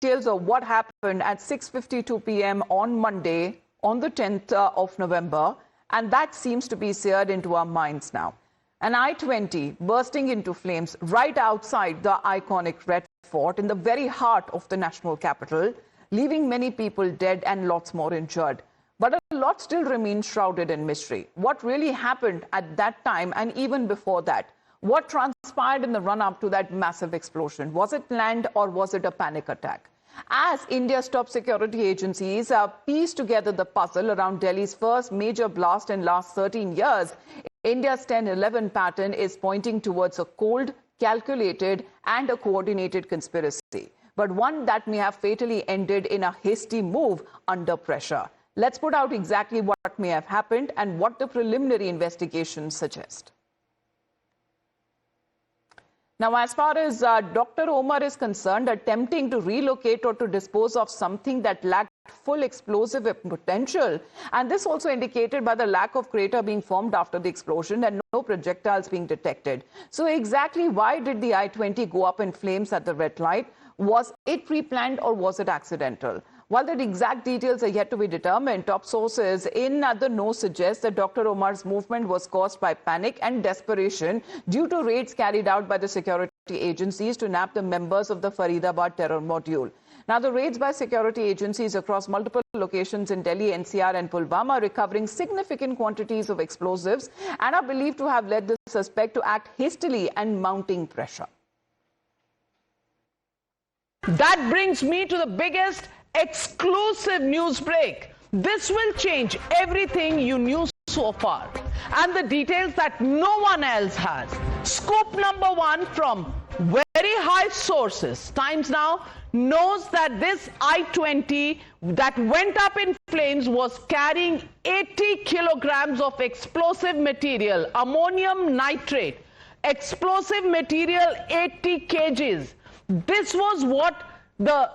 details of what happened at 6:52 p.m. on Monday, on the 10th of November, and that seems to be seared into our minds now. An I-20 bursting into flames right outside the iconic Red Fort in the very heart of the national capital, leaving many people dead and lots more injured. But a lot still remains shrouded in mystery. What really happened at that time and even before that? What transpired in the run-up to that massive explosion? Was it planned or was it a panic attack? As India's top security agencies piece together the puzzle around Delhi's first major blast in last 13 years, India's 10-11 pattern is pointing towards a cold, calculated and a coordinated conspiracy, but one that may have fatally ended in a hasty move under pressure. Let's put out exactly what may have happened and what the preliminary investigations suggest. Now, as far as Dr. Omar is concerned, attempting to relocate or to dispose of something that lacked full explosive potential, and this also indicated by the lack of crater being formed after the explosion and no projectiles being detected. So exactly why did the I-20 go up in flames at the red light? Was it pre-planned or was it accidental? While the exact details are yet to be determined, top sources in the know suggest that Dr. Omar's movement was caused by panic and desperation due to raids carried out by the security agencies to nab the members of the Faridabad terror module. Now, the raids by security agencies across multiple locations in Delhi, NCR and Pulwama are recovering significant quantities of explosives and are believed to have led the suspect to act hastily and mounting pressure. That brings me to the biggest exclusive news break. This will change everything you knew so far and the details that no one else has. Scoop number one from very high sources. Times Now knows that this I-20 that went up in flames was carrying 80 kilograms of explosive material, ammonium nitrate, explosive material 80 kgs. This was what the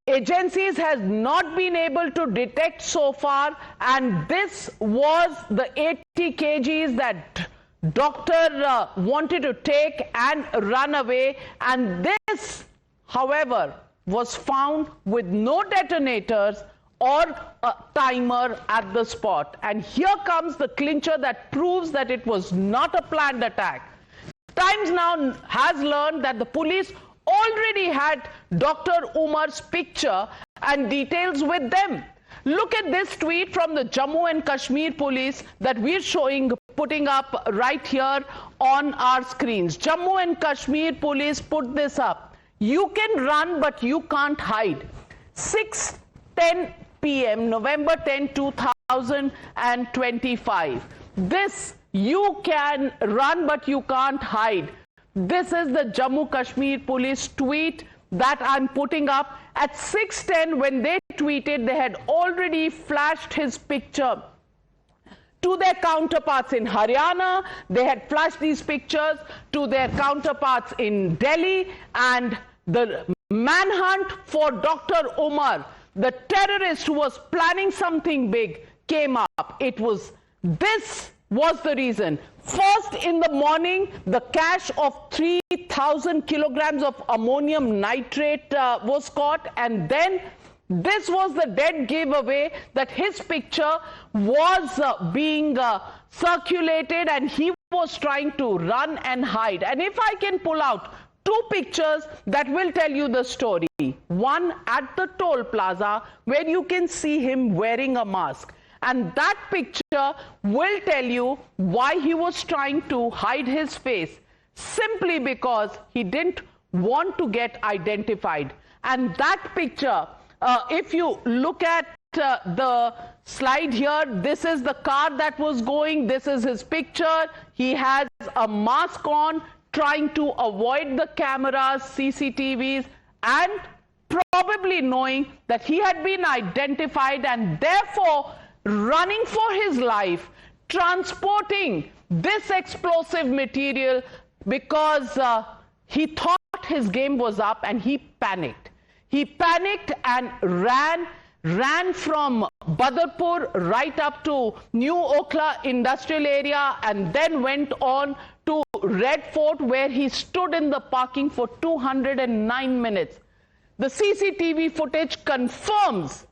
agencies has not been able to detect so far, and this was the 80 kgs that doctor wanted to take and run away, and this, however, was found with no detonators or a timer at the spot. And here comes the clincher that proves that it was not a planned attack. Times Now has learned that the police already had Dr. Omar's picture and details with them. Look at this tweet from the Jammu and Kashmir police that we're putting up right here on our screens. Jammu and Kashmir police put this up. You can run, but you can't hide. 6:10 p.m. November 10, 2025. This, you can run, but you can't hide. This is the Jammu Kashmir police tweet that I'm putting up. At 6:10, when they tweeted, they had already flashed his picture to their counterparts in Haryana. They had flashed these pictures to their counterparts in Delhi, and the manhunt for Dr. Omar, the terrorist who was planning something big, came up. This was the reason. First, in the morning, the cache of 3,000 kilograms of ammonium nitrate was caught, and then this was the dead giveaway that his picture was being circulated and he was trying to run and hide. And if I can pull out two pictures that will tell you the story. One at the toll plaza where you can see him wearing a mask. And that picture will tell you why he was trying to hide his face, simply because he didn't want to get identified. And that picture, if you look at the slide here, this is the car that was going, this is his picture. He has a mask on, trying to avoid the cameras, CCTVs, and probably knowing that he had been identified and therefore running for his life, transporting this explosive material because he thought his game was up, and he panicked. He panicked and ran from Badarpur right up to New Okhla industrial area, and then went on to Red Fort, where he stood in the parking for 209 minutes. The CCTV footage confirms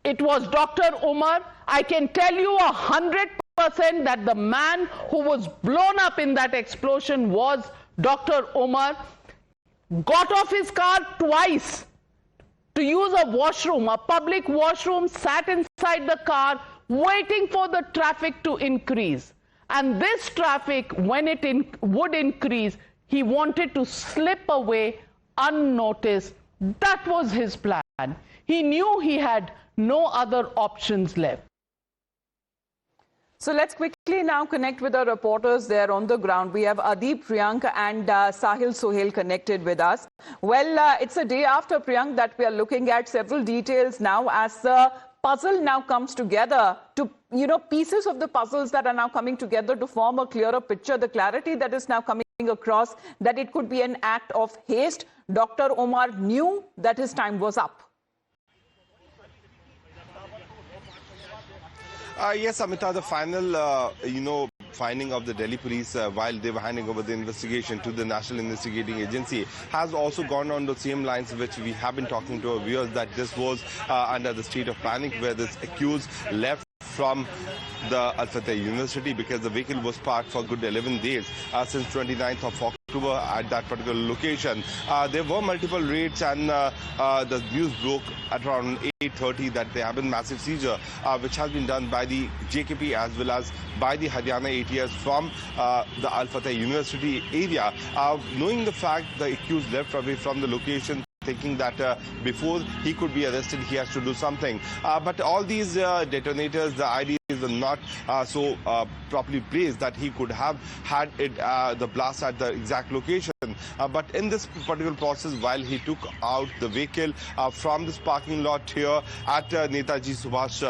it was Dr. Umar. I can tell you 100% that the man who was blown up in that explosion was Dr. Umar. Got off his car twice to use a washroom, a public washroom, sat inside the car waiting for the traffic to increase. And this traffic, when it would increase, he wanted to slip away unnoticed. That was his plan. He knew he had no other options left. So let's quickly now connect with our reporters there on the ground. We have Adeep, Priyank and Sahil Sohail connected with us. Well, it's a day after, Priyank, that we are looking at several details now as the puzzle now comes together to, pieces of the puzzles that are now coming together to form a clearer picture. The clarity that is now coming across that it could be an act of haste. Dr. Omar knew that his time was up. Yes, Amita, the final, finding of the Delhi police while they were handing over the investigation to the National Investigating Agency has also gone on the same lines which we have been talking to our viewers, that this was under the state of panic where this accused left from the Al Fateh University because the vehicle was parked for good 11 days since 29th of October at that particular location. There were multiple raids and the news broke at around 8:30 that there have been massive seizure which has been done by the JKP as well as by the Haryana ATS from the Al Fateh University area. Knowing the fact the accused left away from the location, thinking that before he could be arrested, he has to do something. But all these detonators, the IDs are not so properly placed that he could have had it, the blast at the exact location. But in this particular process, while he took out the vehicle from this parking lot here at Netaji Subhash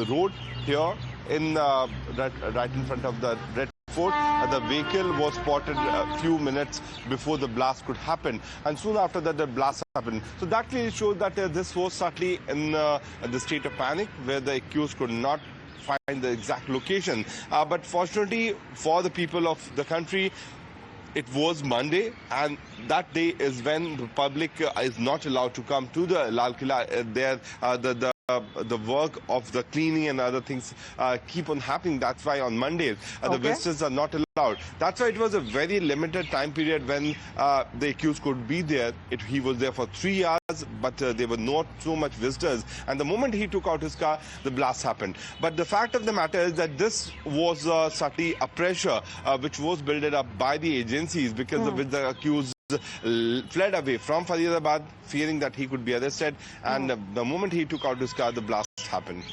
Road here, in right in front of the Red Fort, the vehicle was spotted a few minutes before the blast could happen, and soon after that the blast happened. So that clearly shows that this was certainly in the state of panic where the accused could not find the exact location. But fortunately for the people of the country, it was Monday, and that day is when the public is not allowed to come to the Lal Killa. There, the work of the cleaning and other things keep on happening. That's why on Mondays the visitors are not allowed. That's why it was a very limited time period when the accused could be there. He was there for 3 hours, but there were not so much visitors. And the moment he took out his car, the blast happened. But the fact of the matter is that this was certainly a pressure which was built up by the agencies, because of which the accused fled away from Faridabad, fearing that he could be arrested, and the moment he took out his car, the blast happened.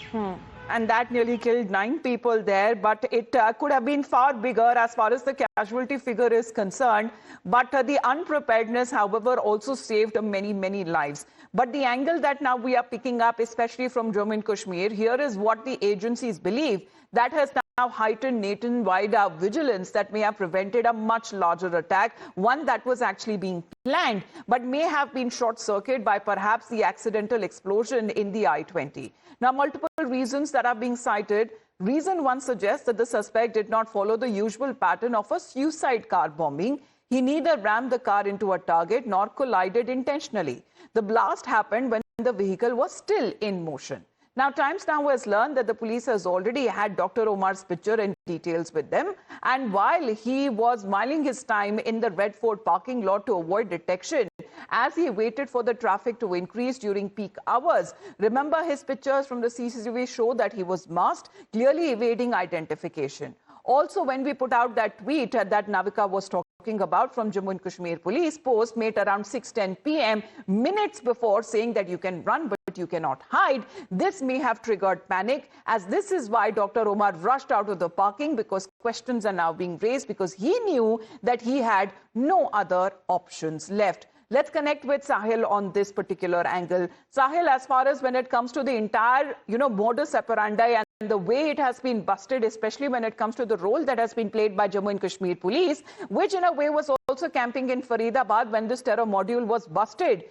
And that nearly killed 9 people there, but it could have been far bigger as far as the casualty figure is concerned. But the unpreparedness, however, also saved many lives. But the angle that now we are picking up, especially from Jammu and Kashmir, here is what the agencies believe that has now heightened nationwide vigilance that may have prevented a much larger attack, one that was actually being planned, but may have been short-circuited by perhaps the accidental explosion in the I-20. Now, multiple reasons that are being cited. Reason one suggests that the suspect did not follow the usual pattern of a suicide car bombing. He neither rammed the car into a target nor collided intentionally. The blast happened when the vehicle was still in motion. Now, Times Now has learned that the police has already had Dr. Omar's picture and details with them. And while he was miling his time in the Red Fort parking lot to avoid detection, as he waited for the traffic to increase during peak hours, remember his pictures from the CCTV show that he was masked, clearly evading identification. Also, when we put out that tweet that Navika was talking about from Jammu and Kashmir Police post made around 6:10 p.m. minutes before, saying that you can run but you cannot hide, this may have triggered panic, as this is why Dr. Omar rushed out of the parking, because questions are now being raised, because he knew that he had no other options left. Let's connect with Sahil on this particular angle. Sahil, as far as when it comes to the entire, modus operandi and the way it has been busted, especially when it comes to the role that has been played by Jammu and Kashmir Police, which in a way was also camping in Faridabad when this terror module was busted.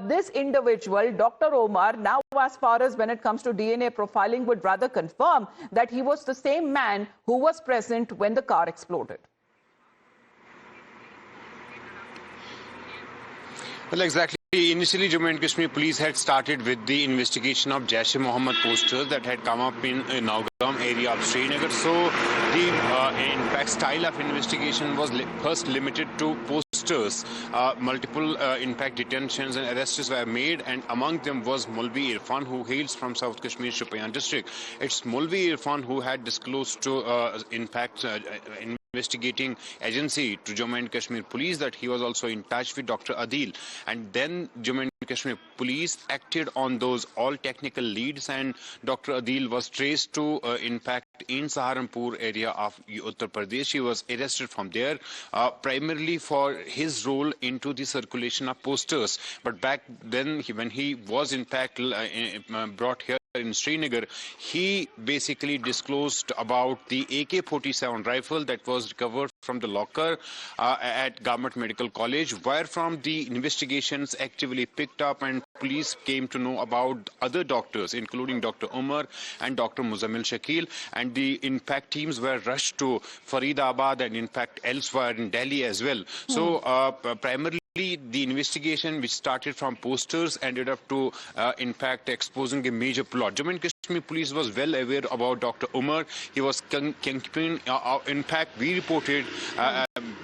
This individual, Dr. Omar, now as far as when it comes to DNA profiling, would rather confirm that he was the same man who was present when the car exploded. Well, exactly. Initially, Jammu and Kashmir police had started with the investigation of Jaish-e-Mohammed posters that had come up in Naugam area of Srinagar. So the in fact style of investigation was first limited to posters. Multiple in fact detentions and arrests were made, and among them was Maulvi Irfan, who hails from South Kashmir Shopian district. It's Maulvi Irfan who had disclosed to in fact investigating agency to Jammu and Kashmir police that he was also in touch with Dr. Adil, and then Jammu and Kashmir police acted on those all technical leads, and Dr. Adil was traced to in fact in Saharanpur area of Uttar Pradesh. He was arrested from there primarily for his role into the circulation of posters. But back then when he was in fact brought here in Srinagar, he basically disclosed about the AK-47 rifle that was recovered from the locker at Government Medical College, where from the investigations actively picked up and police came to know about other doctors, including Dr. Umar and Dr. Muzammil Shakil, and the in fact teams were rushed to Faridabad and in fact elsewhere in Delhi as well. So primarily the investigation, which started from posters, ended up to in fact exposing a major plot. Jammu and Kashmir police was well aware about Dr. Umar. He was kingpin. In fact, we reported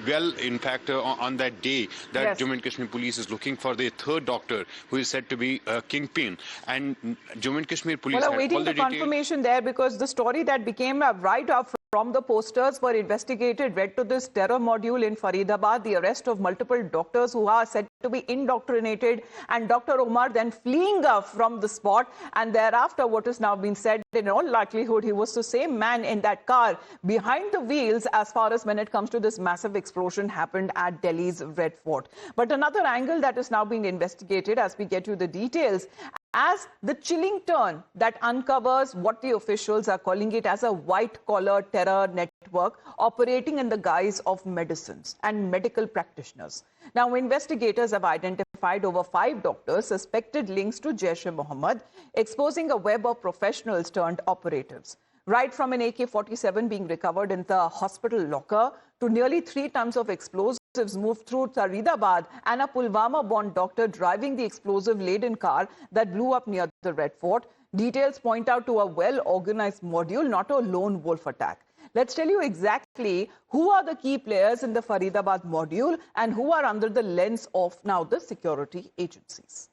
well, in fact, on that day that Yes. Jammu and Kashmir police is looking for the third doctor who is said to be kingpin. And Jammu and Kashmir police Well, had awaiting all the the details. confirmation there, because the story that became right up from the posters were investigated led to this terror module in Faridabad, the arrest of multiple doctors who are said to be indoctrinated, and Dr. Umar then fleeing from the spot. And thereafter, what has now been said, in all likelihood, he was the same man in that car behind the wheels as far as when it comes to this massive explosion happened at Delhi's Red Fort. But another angle that is now being investigated, as we get you the details, as the chilling turn that uncovers what the officials are calling it as a white-collar terror network operating in the guise of medicines and medical practitioners. Now, investigators have identified over 5 doctors suspected links to Jaish-e-Mohammed, exposing a web of professionals turned operatives. Right from an AK-47 being recovered in the hospital locker to nearly 3 tons of explosives moved through Faridabad, and a Pulwama-born doctor driving the explosive-laden car that blew up near the Red Fort. Details point out to a well-organized module, not a lone wolf attack. Let's tell you exactly who are the key players in the Faridabad module and who are under the lens of now the security agencies.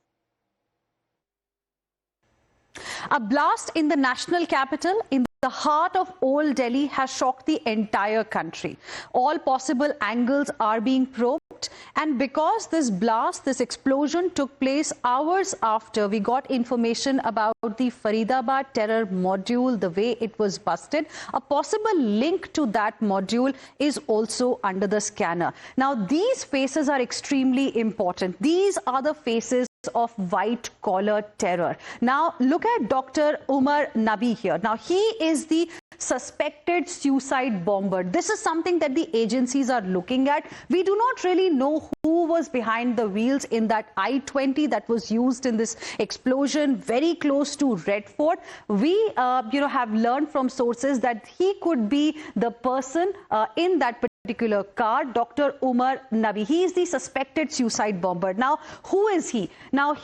A blast in the national capital, in the heart of Old Delhi, has shocked the entire country. All possible angles are being probed, and because this blast, this explosion took place hours after we got information about the Faridabad terror module, the way it was busted, a possible link to that module is also under the scanner. Now, these faces are extremely important. These are the faces of white-collar terror. Now, look at Dr. Umar Nabi here. Now, he is the suspected suicide bomber. This is something that the agencies are looking at. We do not really know who was behind the wheels in that I-20 that was used in this explosion very close to Red Fort. We, have learned from sources that he could be the person in that particular car, Dr. Umar Nabi. He is the suspected suicide bomber. Now, who is he? Now,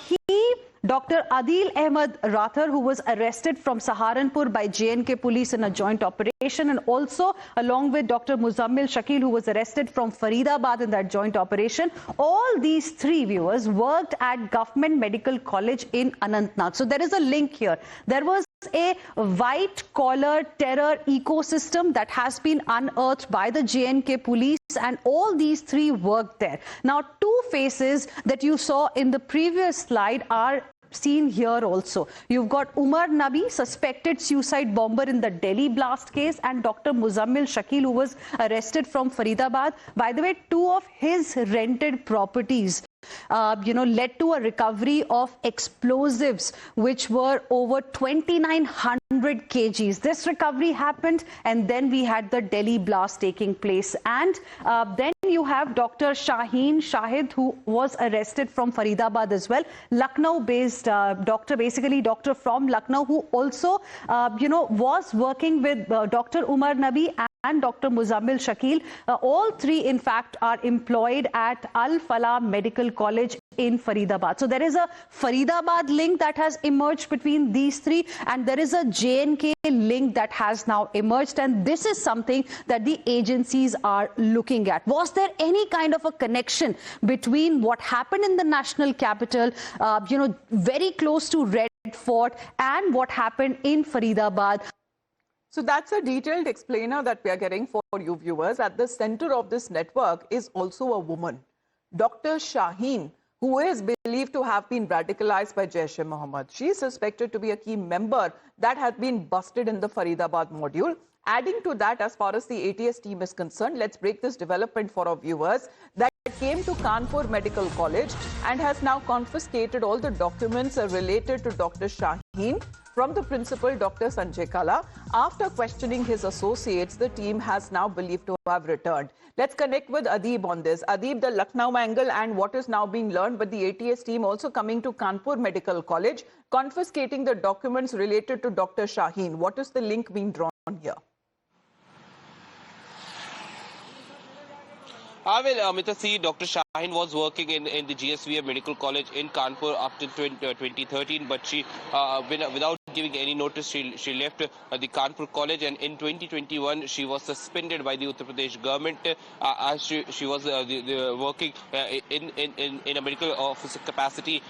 Dr. Adil Ahmed Rathar, who was arrested from Saharanpur by J&K police in a joint operation, and also along with Dr. Muzammil Shakil, who was arrested from Faridabad in that joint operation. All these 3 viewers worked at Government Medical College in Anantnag. So there is a link here. There was a white-collar terror ecosystem that has been unearthed by the J&K police, and all these 3 worked there. Now, 2 faces that you saw in the previous slide are seen here also. You've got Umar Nabi, suspected suicide bomber in the Delhi blast case, and Dr. Muzammil Shakil, who was arrested from Faridabad. By the way, 2 of his rented properties led to a recovery of explosives which were over 2,900 kgs. This recovery happened, and then we had the Delhi blast taking place. And then you have Dr. Shaheen Shahid, who was arrested from Faridabad as well. Lucknow-based doctor, basically doctor from Lucknow, who also, was working with Dr. Umar Nabi and Dr. Muzammil Shakil. All three, in fact, are employed at Al Falah Medical College in Faridabad. So there is a Faridabad link that has emerged between these three, and there is a J&K link that has now emerged, and this is something that the agencies are looking at. Was there any kind of a connection between what happened in the national capital, very close to Red Fort, and what happened in Faridabad? So that's a detailed explainer that we are getting for you viewers. At the center of this network is also a woman, Dr. Shaheen, who is believed to have been radicalized by Jaish-e-Mohammed. She is suspected to be a key member that had been busted in the Faridabad module. Adding to that, as far as the ATS team is concerned, let's break this development for our viewers, that came to Kanpur Medical College and has now confiscated all the documents related to Dr. Shaheen from the principal, Dr. Sanjay Kala. After questioning his associates, the team has now believed to have returned. Let's connect with Adib on this. Adib, the Lucknow angle and what is now being learned, but the ATS team also coming to Kanpur Medical College, confiscating the documents related to Dr. Shaheen. What is the link being drawn here? Amita, see, Dr. Shaheen was working in the GSVM Medical College in Kanpur up till 2013, but she, without giving any notice, she left the Kanpur College, and in 2021 she was suspended by the Uttar Pradesh government as she was working in a medical officer capacity.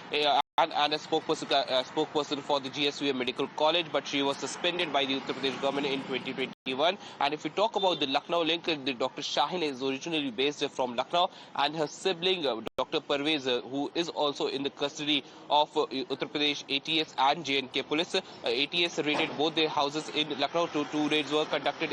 And a spokesperson for the GSVM Medical College, but she was suspended by the Uttar Pradesh government in 2021. And if we talk about the Lucknow link, Dr. Shaheen is originally based from Lucknow, and her sibling, Dr. Parvez, who is also in the custody of Uttar Pradesh ATS and J&K police. ATS raided both their houses in Lucknow. Two raids were conducted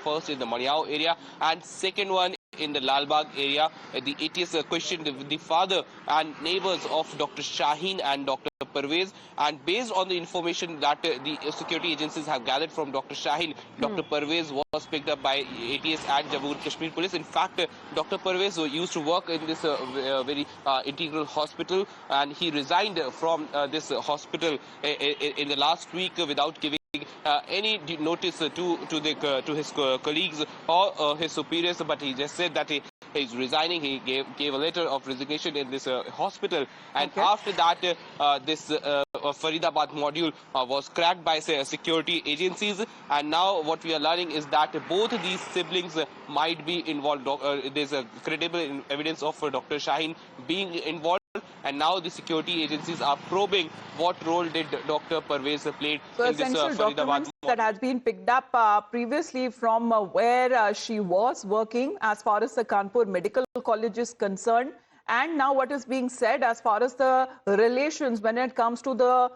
first in the Maniao area, and second one in the Lalbagh area. The ATS questioned the father and neighbors of Dr. Shaheen and Dr. Parvez, and based on the information that the security agencies have gathered from Dr. Shaheen, Dr. Parvez was picked up by ATS and Jammu and Kashmir police. In fact, Dr. Parvez used to work in this very integral hospital, and he resigned from this hospital in the last week without giving any notice to his colleagues or his superiors, but he just said that he's resigning. He gave a letter of resignation in this hospital, and after that this Faridabad module was cracked by security agencies, and now what we are learning is that both these siblings might be involved. There's a credible evidence of Dr. Shaheen being involved, and now the security agencies are probing what role did Dr. Parvez played in this Faridabad. That has been picked up previously from where she was working as far as the Kanpur Medical College is concerned, and now what is being said as far as the relations when it comes to the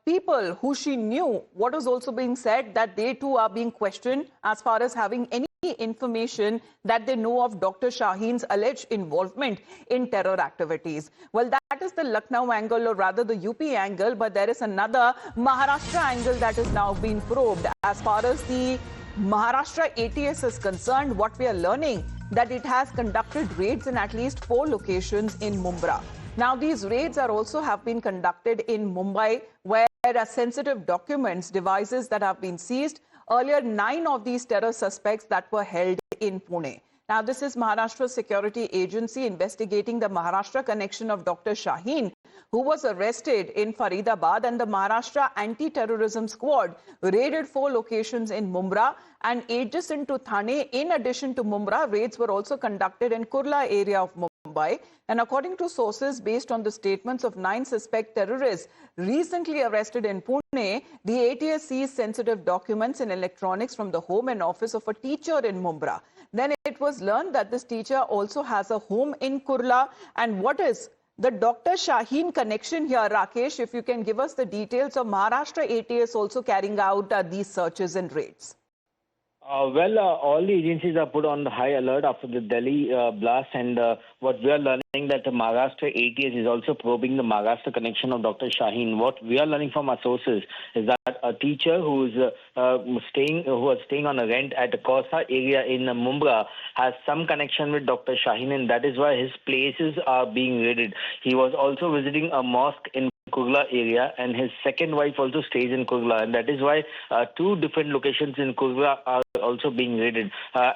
people who she knew. What is also being said that they too are being questioned as far as having any information that they know of Dr. Shaheen's alleged involvement in terror activities. Well, that is the Lucknow angle, or rather the UP angle, but there is another Maharashtra angle that is now being probed. As far as the Maharashtra ATS is concerned, what we are learning that it has conducted raids in at least 4 locations in Mumbra. Now, these raids are also have been conducted in Mumbai, where sensitive documents, devices that have been seized. Earlier, 9 of these terror suspects that were held in Pune. Now, this is Maharashtra Security Agency investigating the Maharashtra connection of Dr. Shaheen, who was arrested in Faridabad, and the Maharashtra Anti-Terrorism Squad raided 4 locations in Mumbra and adjacent to Thane. In addition to Mumbra, raids were also conducted in Kurla area of Mumbai. And according to sources, based on the statements of 9 suspect terrorists recently arrested in Pune, the ATS seized sensitive documents and electronics from the home and office of a teacher in Mumbra. Then it was learned that this teacher also has a home in Kurla. And what is the Dr. Shaheen connection here, Rakesh? If you can give us the details of Maharashtra ATS also carrying out these searches and raids. All the agencies are put on the high alert after the Delhi blast, and what we are learning that the Maharashtra ATS is also probing the Maharashtra connection of Dr. Shaheen. What we are learning from our sources is that a teacher who was staying on a rent at the Kosa area in Mumbra has some connection with Dr. Shaheen, and that is why his places are being raided. He was also visiting a mosque in Kurla area, and his second wife also stays in Kurla, and that is why two different locations in Kurla are also being raided.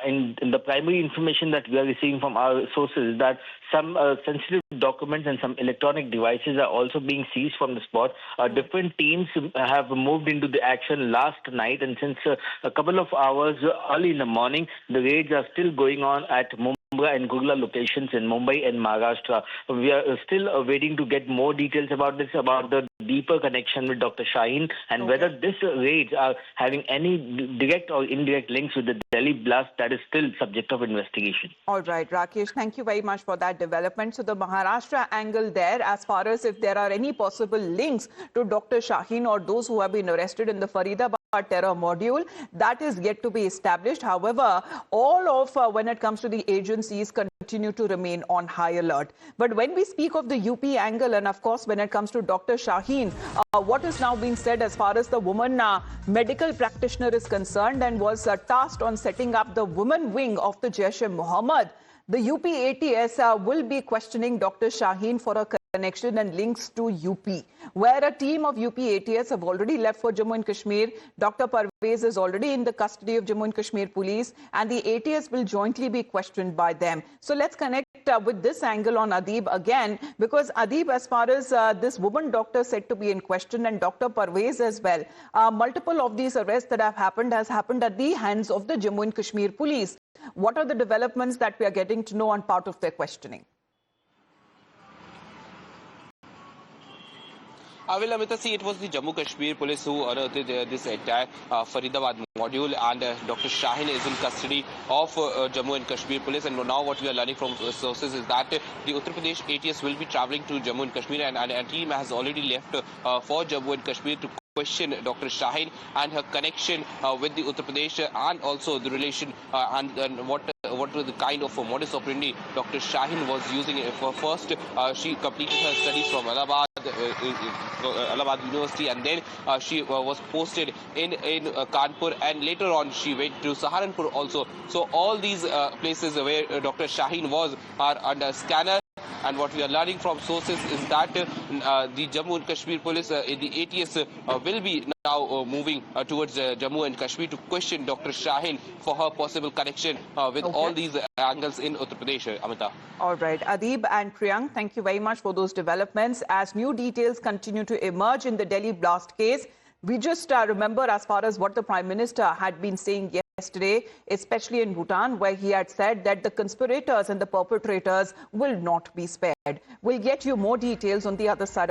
In the primary information that we are receiving from our sources is that some sensitive documents and some electronic devices are also being seized from the spot. Different teams have moved into the action last night, and since a couple of hours early in the morning, the raids are still going on at Mumbra and Kurla locations in Mumbai and Maharashtra. We are still waiting to get more details about this, about the deeper connection with Dr. Shaheen, and whether these raids are having any direct or indirect links with the Delhi blast. That is still subject of investigation. All right, Rakesh, thank you very much for that development. So the Maharashtra angle there, as far as if there are any possible links to Dr. Shaheen or those who have been arrested in the Faridabad terror module, that is yet to be established. However, all of when it comes to the agencies continue to remain on high alert. But when we speak of the UP angle, and of course when it comes to Dr. Shaheen, what is now being said as far as the woman medical practitioner is concerned, and was tasked on setting up the women wing of the Jaish-e-Mohammed, the UP ATS will be questioning Dr. Shaheen for a connection and links to UP, where a team of UP ATS have already left for Jammu and Kashmir. Dr. Parvez is already in the custody of Jammu and Kashmir police, and the ATS will jointly be questioned by them. So let's connect with this angle on Adib again, because Adib, as far as this woman doctor said to be in question, and Dr. Parvez as well, multiple of these arrests that have happened has happened at the hands of the Jammu and Kashmir police. What are the developments that we are getting to know on part of their questioning? Well, Amita, see, it was the Jammu Kashmir police who unearthed this entire Faridabad module, and Dr. Shaheen is in custody of Jammu and Kashmir police. And now what we are learning from sources is that the Uttar Pradesh ATS will be travelling to Jammu and Kashmir, and a team has already left for Jammu and Kashmir to question Dr. Shaheen and her connection with the Uttar Pradesh, and also the relation and what was the kind of modus operandi Dr. Shaheen was using. First, she completed her studies from Allahabad University, and then she was posted in Kanpur, and later on she went to Saharanpur also. So all these places where Dr. Shaheen was are under scanner. And what we are learning from sources is that the Jammu and Kashmir police, the ATS, will be now moving towards Jammu and Kashmir to question Dr. Shaheen for her possible connection with all these angles in Uttar Pradesh, Amita. All right, Adib and Priyank, thank you very much for those developments. As new details continue to emerge in the Delhi blast case, we just remember as far as what the Prime Minister had been saying yesterday, especially in Bhutan, where he had said that the conspirators and the perpetrators will not be spared. We'll get you more details on the other side